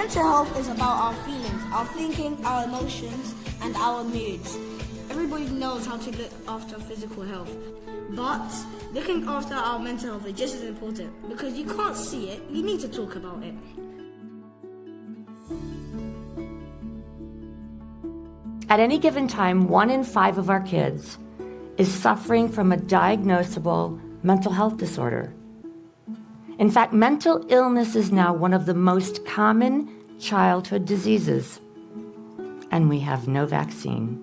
Mental health is about our feelings, our thinking, our emotions, and our moods. Everybody knows how to look after physical health, but looking after our mental health is just as important because you can't see it, you need to talk about it. At any given time, 1 in 5 of our kids is suffering from a diagnosable mental health disorder. In fact, mental illness is now one of the most common childhood diseases, and we have no vaccine.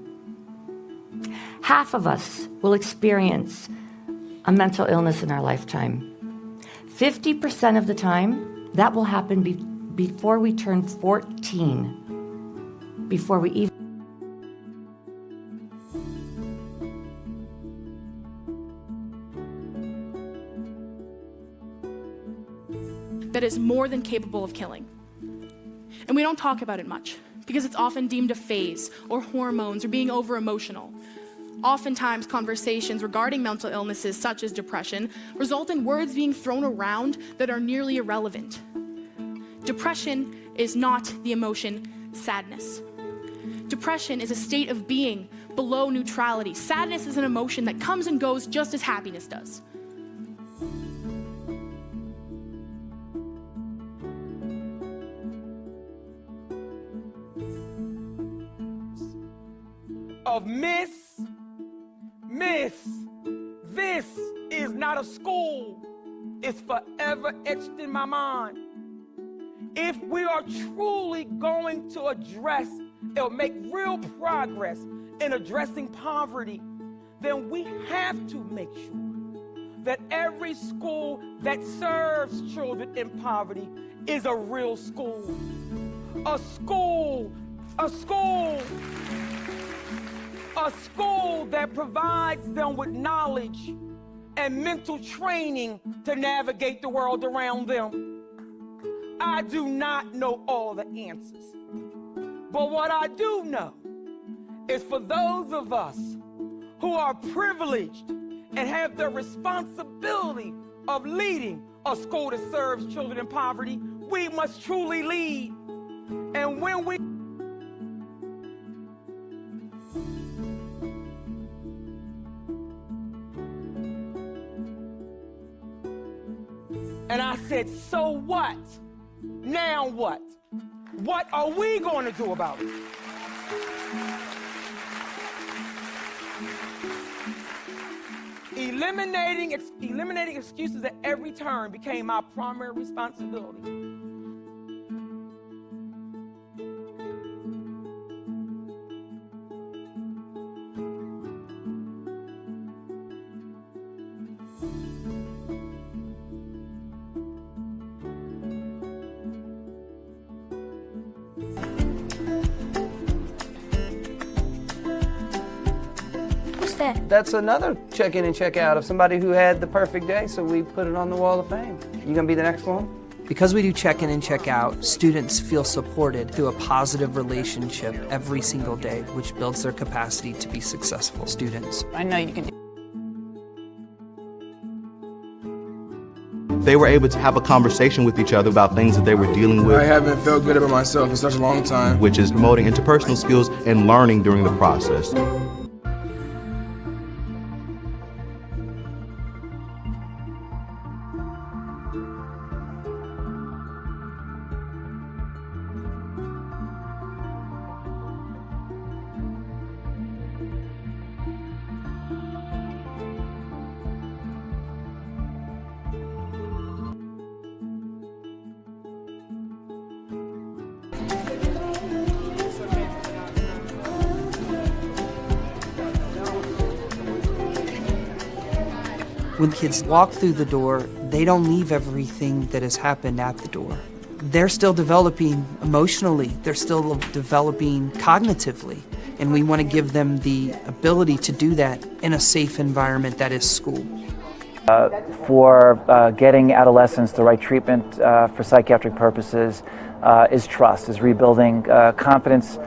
Half of us will experience a mental illness in our lifetime. 50% of the time, that will happen before we turn 14, before we even that is more than capable of killing. And we don't talk about it much because it's often deemed a phase or hormones or being over-emotional. Oftentimes, conversations regarding mental illnesses such as depression result in words being thrown around that are nearly irrelevant. Depression is not the emotion sadness. Depression is a state of being below neutrality. Sadness is an emotion that comes and goes just as happiness does. Of Miss, this is not a school. It's forever etched in my mind. If we are truly going to address or make real progress in addressing poverty, then we have to make sure that every school that serves children in poverty is a real school. A school that provides them with knowledge and mental training to navigate the world around them. I do not know all the answers, but what I do know is for those of us who are privileged and have the responsibility of leading a school that serves children in poverty, we must truly lead. And when we And I said, so what? Now what? What are we going to do about it? Eliminating excuses at every turn became my primary responsibility. That's another check-in and check-out of somebody who had the perfect day, so we put it on the wall of fame. You gonna be the next one? Because we do check-in and check-out, students feel supported through a positive relationship every single day, which builds their capacity to be successful students. I know you can do. They were able to have a conversation with each other about things that they were dealing with. I haven't felt good about myself in such a long time. Which is promoting interpersonal skills and learning during the process. When kids walk through the door, they don't leave everything that has happened at the door. They're still developing emotionally, they're still developing cognitively, and we want to give them the ability to do that in a safe environment that is school. For getting adolescents the right treatment for psychiatric purposes is trust, is rebuilding confidence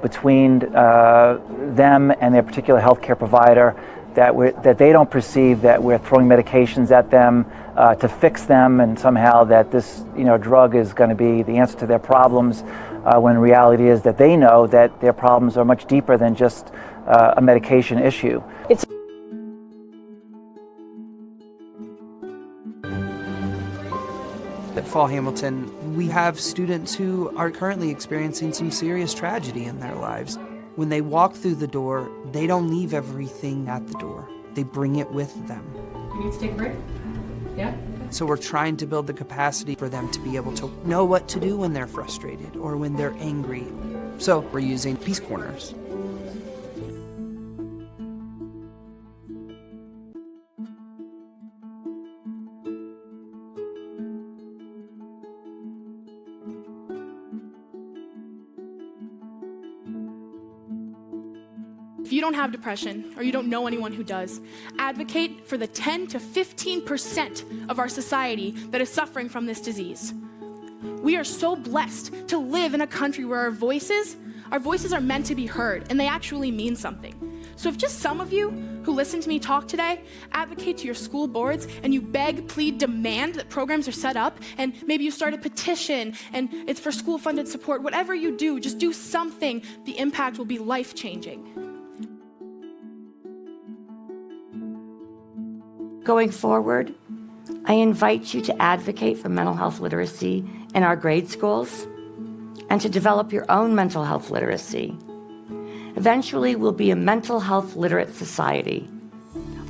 between them and their particular healthcare provider, that they don't perceive that we're throwing medications at them to fix them, and somehow that this drug is going to be the answer to their problems, when reality is that they know that their problems are much deeper than just a medication issue. At Fall Hamilton, we have students who are currently experiencing some serious tragedy in their lives. When they walk through the door, they don't leave everything at the door. They bring it with them. You need to take a break? Yeah? So we're trying to build the capacity for them to be able to know what to do when they're frustrated or when they're angry. So we're using peace corners. If you don't have depression, or you don't know anyone who does, advocate for the 10 to 15% of our society that is suffering from this disease. We are so blessed to live in a country where our voices are meant to be heard, and they actually mean something. So if just some of you who listen to me talk today advocate to your school boards, and you beg, plead, demand that programs are set up, and maybe you start a petition, and it's for school-funded support, whatever you do, just do something, the impact will be life-changing. Going forward, I invite you to advocate for mental health literacy in our grade schools and to develop your own mental health literacy. Eventually, we'll be a mental health literate society,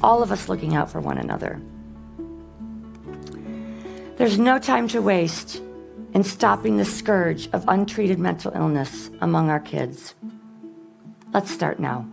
all of us looking out for one another. There's no time to waste in stopping the scourge of untreated mental illness among our kids. Let's start now.